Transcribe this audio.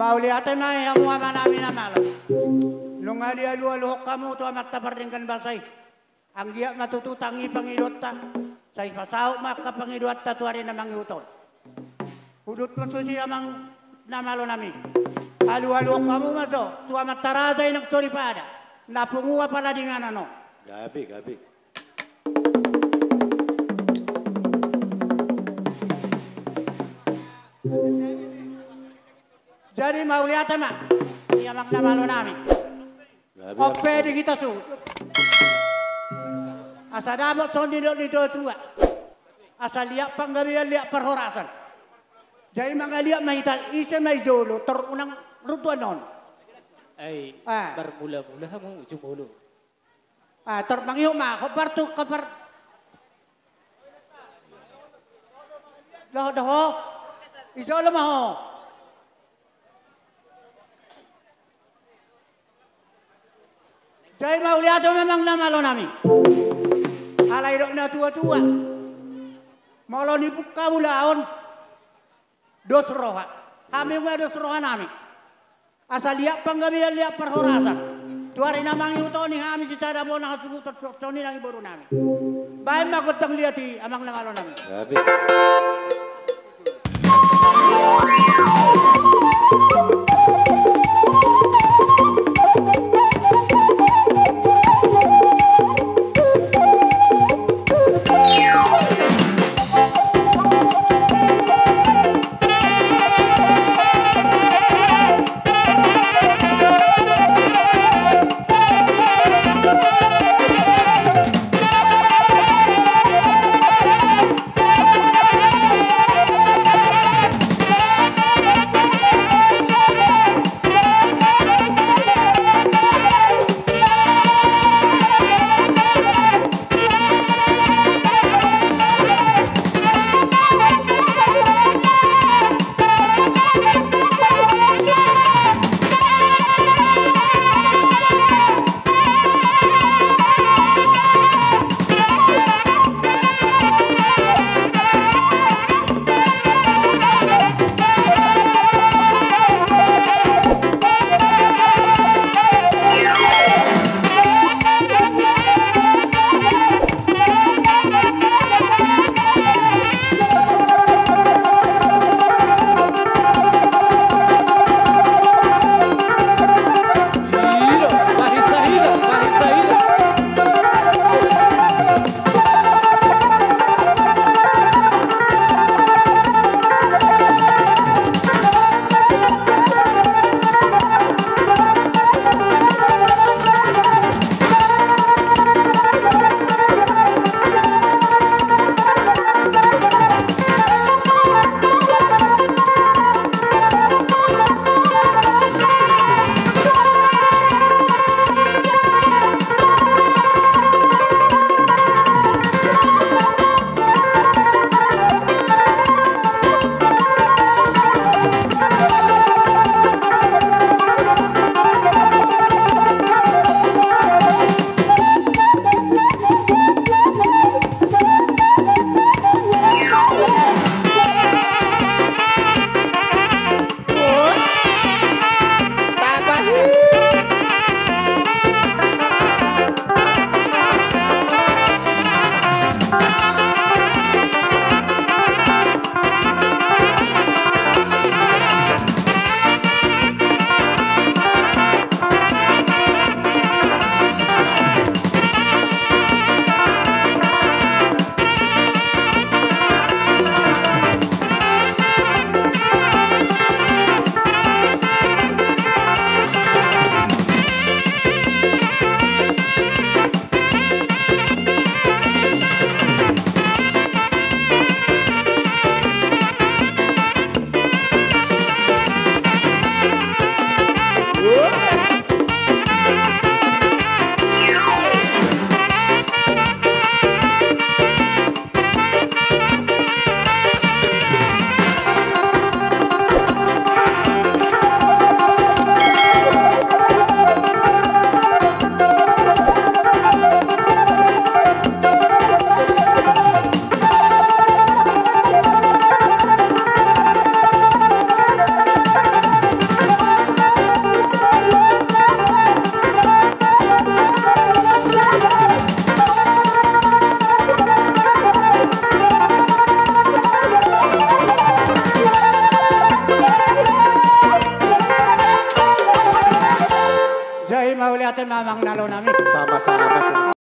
maulihatan na yang muama namin na malam. Nung alialualuhok kamu to amat taparingkan basay. Ang giya matututangi pangidot ta. Sa ipasaw makapangidot ta tuwari na mangiuton. Hudut maso siya mang namalo namin. Alu-aluhok kamu maso. To amat tarazay nagsoripada. Napunguwa pala di nga ano. Gabi. Jadi maulihatan ma. Iya mang namalo namin. O pwede kita su. Asa dapat son dito tua. Asa liak panggabian liak perhorasan. Jadi mga liak mahita isa may jolo terunang rutuan non. Ay, bermula-mula mo ujung mulu. Terpangiyo ma kapartu kapar. Dah. Isolo ma ho. Jadi maulihatan memang namalo namin. Alay dok na tua-tua. Malo ni buka bulaon. Dos roha. Kami nga dos roha namin. Asal liak panggabian liak perhorasan. Tuari namang yuto ni kami si cara mo nakasubutot soni ng iburo namin. Bayan makutang liat amang namalo namin. Gabi. uli ate mamang nalo namin. Sama-sama.